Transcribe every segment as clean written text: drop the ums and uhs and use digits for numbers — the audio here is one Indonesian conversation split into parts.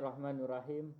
Bismillahirrahmanirrahim.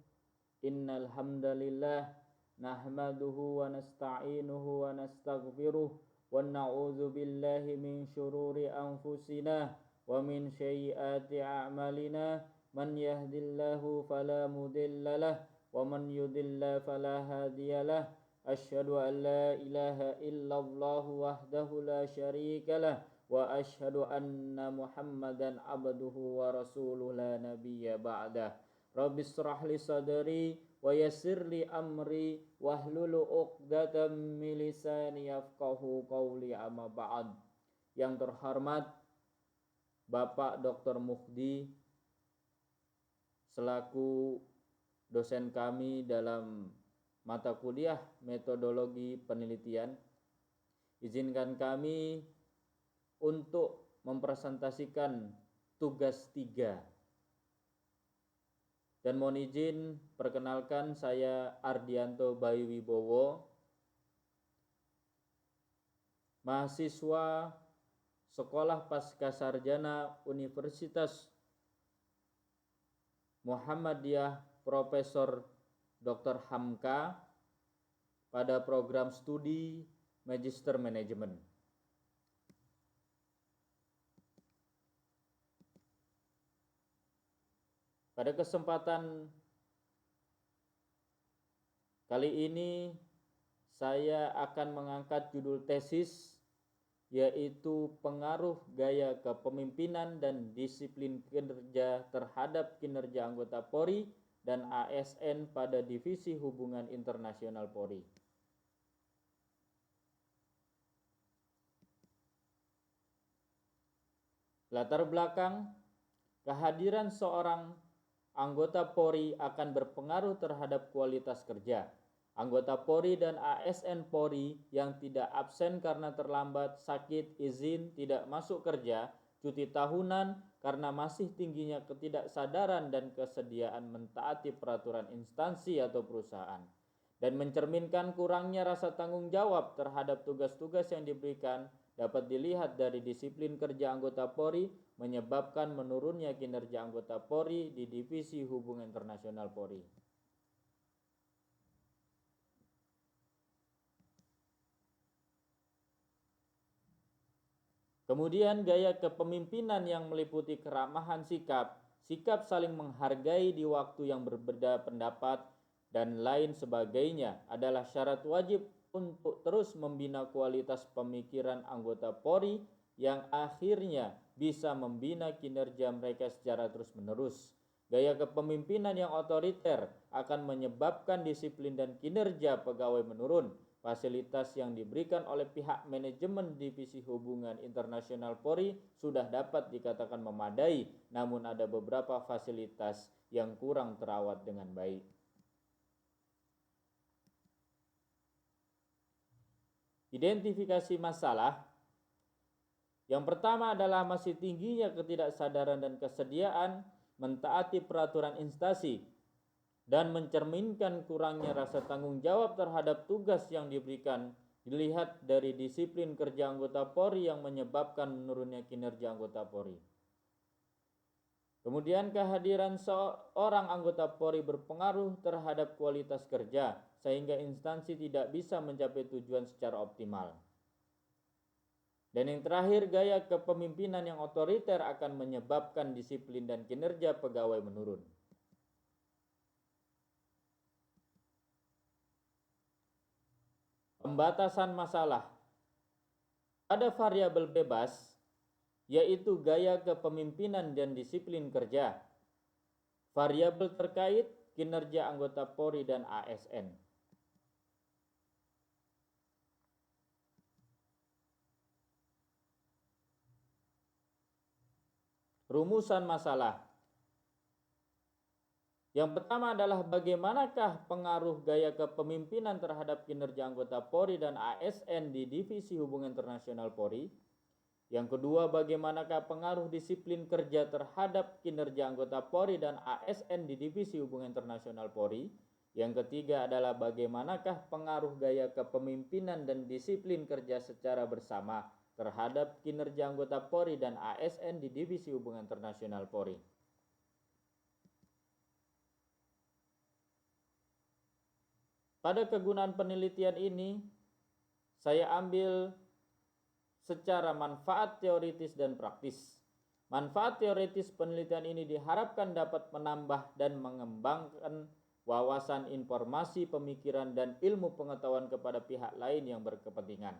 Innal hamdalillah nahmaduhu wa nasta'inuhu wa nastaghfiruh wa na'udzu billahi min syururi anfusina wa min sayyiati a'malina. Man yahdillahu fala mudhillalah wa man yudhillil fala hadiyalah. Asyhadu an la ilaha illallah wahdahu la syarikalah wa asyhadu anna Muhammadan abduhu wa rasuluh la nabiyya ba'dah. Rabbi shrah li sadri wa yassir li amri wahlul 'uqdatam min lisani yafqahu qawli, amma ba'd. Yang terhormat Bapak Dr. Mukhdi selaku dosen kami dalam mata kuliah metodologi penelitian, izinkan kami untuk mempresentasikan tugas 3. Dan mohon izin perkenalkan, saya Ardianto Bayu Wibowo, mahasiswa Sekolah Pascasarjana Universitas Muhammadiyah Profesor Dr. Hamka pada program studi Magister Manajemen. Pada kesempatan kali ini saya akan mengangkat judul tesis, yaitu pengaruh gaya kepemimpinan dan disiplin kinerja terhadap kinerja anggota Polri dan ASN pada Divisi Hubungan Internasional Polri. Latar belakang: kehadiran seorang anggota Polri akan berpengaruh terhadap kualitas kerja. Anggota Polri dan ASN Polri yang tidak absen karena terlambat, sakit, izin, tidak masuk kerja, cuti tahunan karena masih tingginya ketidaksadaran dan kesediaan mentaati peraturan instansi atau perusahaan, dan mencerminkan kurangnya rasa tanggung jawab terhadap tugas-tugas yang diberikan, dapat dilihat dari disiplin kerja anggota Polri, menyebabkan menurunnya kinerja anggota Polri di Divisi Hubungan Internasional Polri. Kemudian gaya kepemimpinan yang meliputi keramahan sikap, sikap saling menghargai di waktu yang berbeda pendapat, dan lain sebagainya adalah syarat wajib untuk terus membina kualitas pemikiran anggota Polri yang akhirnya bisa membina kinerja mereka secara terus-menerus. Gaya kepemimpinan yang otoriter akan menyebabkan disiplin dan kinerja pegawai menurun. Fasilitas yang diberikan oleh pihak manajemen Divisi Hubungan Internasional Polri sudah dapat dikatakan memadai, namun ada beberapa fasilitas yang kurang terawat dengan baik. Identifikasi masalah. Yang pertama adalah masih tingginya ketidaksadaran dan kesediaan mentaati peraturan instansi dan mencerminkan kurangnya rasa tanggung jawab terhadap tugas yang diberikan, dilihat dari disiplin kerja anggota Polri yang menyebabkan menurunnya kinerja anggota Polri. Kemudian kehadiran seorang anggota Polri berpengaruh terhadap kualitas kerja, sehingga instansi tidak bisa mencapai tujuan secara optimal. Dan yang terakhir, gaya kepemimpinan yang otoriter akan menyebabkan disiplin dan kinerja pegawai menurun. Pembatasan masalah. Ada variabel bebas, yaitu gaya kepemimpinan dan disiplin kerja. Variabel terkait kinerja anggota Polri dan ASN. Rumusan masalah. Yang pertama adalah bagaimanakah pengaruh gaya kepemimpinan terhadap kinerja anggota Polri dan ASN di Divisi Hubungan Internasional Polri. Yang kedua, bagaimanakah pengaruh disiplin kerja terhadap kinerja anggota Polri dan ASN di Divisi Hubungan Internasional Polri. Yang ketiga adalah bagaimanakah pengaruh gaya kepemimpinan dan disiplin kerja secara bersama terhadap kinerja anggota Polri dan ASN di Divisi Hubungan Internasional Polri. Pada kegunaan penelitian ini, saya ambil secara manfaat teoritis dan praktis. Manfaat teoritis penelitian ini diharapkan dapat menambah dan mengembangkan wawasan informasi, pemikiran, dan ilmu pengetahuan kepada pihak lain yang berkepentingan.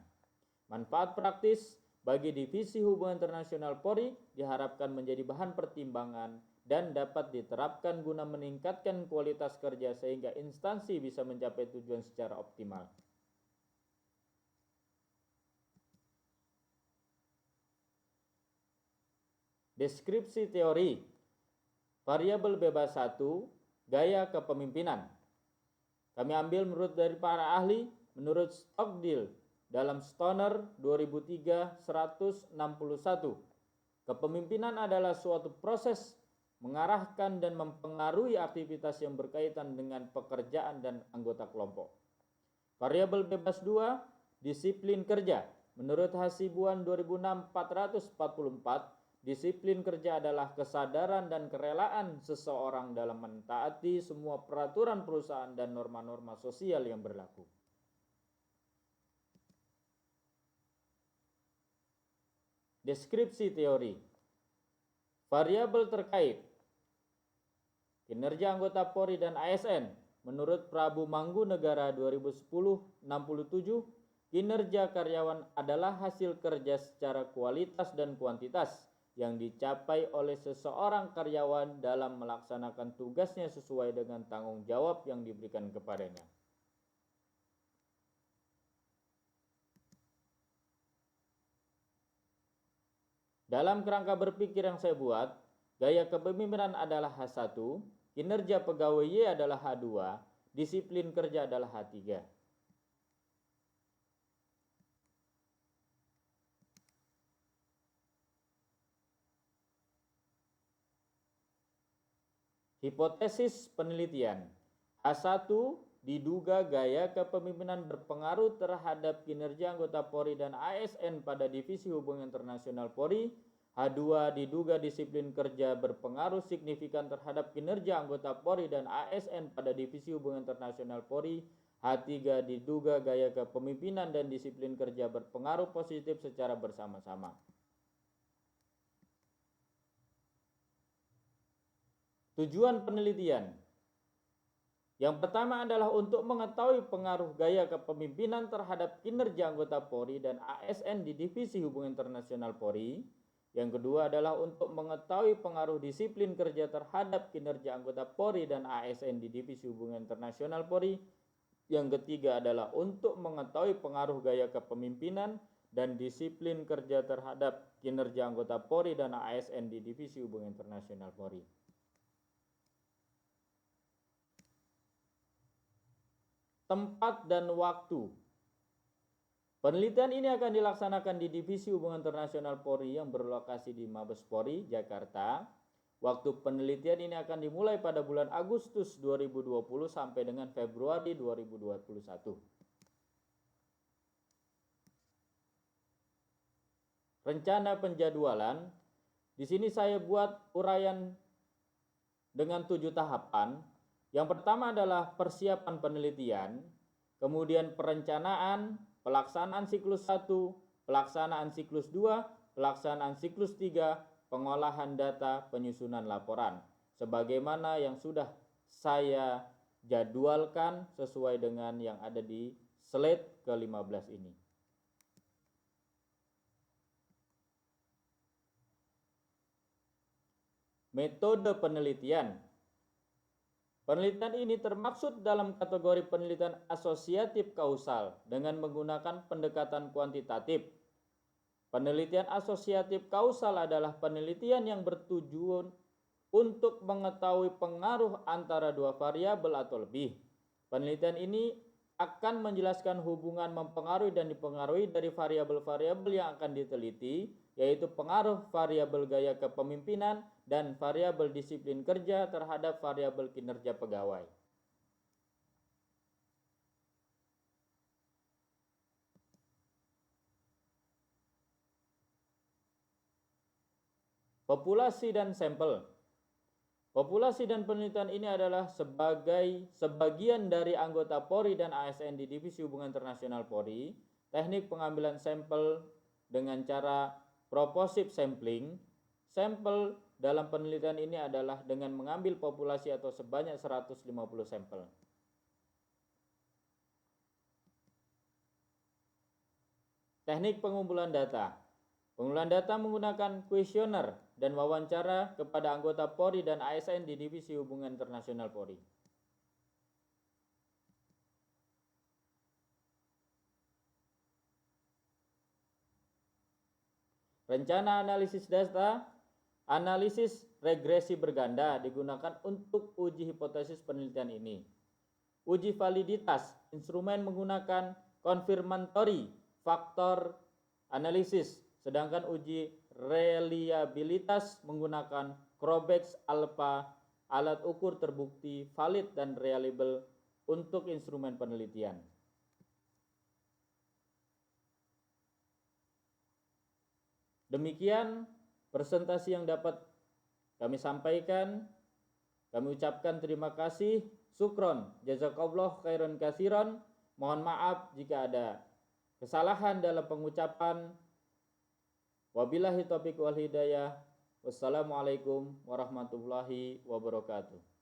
Manfaat praktis bagi Divisi Hubungan Internasional Polri diharapkan menjadi bahan pertimbangan dan dapat diterapkan guna meningkatkan kualitas kerja sehingga instansi bisa mencapai tujuan secara optimal. Deskripsi teori variabel bebas 1, gaya kepemimpinan. Kami ambil menurut dari para ahli, menurut Stockdale dalam Stoner 2003 161. Kepemimpinan adalah suatu proses mengarahkan dan mempengaruhi aktivitas yang berkaitan dengan pekerjaan dan anggota kelompok. Variabel bebas 2, disiplin kerja. Menurut Hasibuan 2006 444, disiplin kerja adalah kesadaran dan kerelaan seseorang dalam mentaati semua peraturan perusahaan dan norma-norma sosial yang berlaku. Deskripsi teori. Variabel terkait kinerja anggota Polri dan ASN. Menurut Prabu Mangkunegara 2010-67, kinerja karyawan adalah hasil kerja secara kualitas dan kuantitas yang dicapai oleh seseorang karyawan dalam melaksanakan tugasnya sesuai dengan tanggung jawab yang diberikan kepadanya. Dalam kerangka berpikir yang saya buat, gaya kepemimpinan adalah H1, kinerja pegawai Y adalah H2, disiplin kerja adalah H3. Hipotesis penelitian. H1 diduga gaya kepemimpinan berpengaruh terhadap kinerja anggota Polri dan ASN pada Divisi Hubungan Internasional Polri. H2 diduga disiplin kerja berpengaruh signifikan terhadap kinerja anggota Polri dan ASN pada Divisi Hubungan Internasional Polri. H3 diduga gaya kepemimpinan dan disiplin kerja berpengaruh positif secara bersama-sama. Tujuan penelitian. Yang pertama adalah untuk mengetahui pengaruh gaya kepemimpinan terhadap kinerja anggota Polri dan ASN di Divisi Hubungan Internasional Polri. Yang kedua adalah untuk mengetahui pengaruh disiplin kerja terhadap kinerja anggota Polri dan ASN di Divisi Hubungan Internasional Polri. Yang ketiga adalah untuk mengetahui pengaruh gaya kepemimpinan dan disiplin kerja terhadap kinerja anggota Polri dan ASN di Divisi Hubungan Internasional Polri. Tempat dan waktu. Penelitian ini akan dilaksanakan di Divisi Hubungan Internasional Polri yang berlokasi di Mabes Polri, Jakarta. Waktu penelitian ini akan dimulai pada bulan Agustus 2020 sampai dengan Februari 2021. Rencana penjadwalan. Di sini saya buat uraian dengan 7 tahapan. Yang pertama adalah persiapan penelitian, kemudian perencanaan, pelaksanaan siklus 1, pelaksanaan siklus 2, pelaksanaan siklus 3, pengolahan data, penyusunan laporan. Sebagaimana yang sudah saya jadwalkan sesuai dengan yang ada di slide ke-15 ini. Metode penelitian. Penelitian ini termaksud dalam kategori penelitian asosiatif kausal dengan menggunakan pendekatan kuantitatif. Penelitian asosiatif kausal adalah penelitian yang bertujuan untuk mengetahui pengaruh antara dua variabel atau lebih. Penelitian ini akan menjelaskan hubungan mempengaruhi dan dipengaruhi dari variabel-variabel yang akan diteliti, yaitu pengaruh variabel gaya kepemimpinan dan variabel disiplin kerja terhadap variabel kinerja pegawai. Populasi dan sampel. Populasi dan penelitian ini adalah sebagian dari anggota Polri dan ASN di Divisi Hubungan Internasional Polri. Teknik pengambilan sampel dengan cara proportive sampling. Sampel dalam penelitian ini adalah dengan mengambil populasi atau sebanyak 150 sampel. Teknik pengumpulan data. Pengumpulan data menggunakan kuesioner dan wawancara kepada anggota Polri dan ASN di Divisi Hubungan Internasional Polri. Rencana analisis data, analisis regresi berganda digunakan untuk uji hipotesis penelitian ini. Uji validitas instrumen menggunakan confirmatory factor analisis, sedangkan uji reliabilitas menggunakan Crobex alpha, alat ukur terbukti valid dan reliable untuk instrumen penelitian. Demikian presentasi yang dapat kami sampaikan. Kami ucapkan terima kasih, syukron, jazakallah khairan katsiran. Mohon maaf jika ada kesalahan dalam pengucapan. Wabillahi taufiq wal hidayah. Wassalamualaikum warahmatullahi wabarakatuh.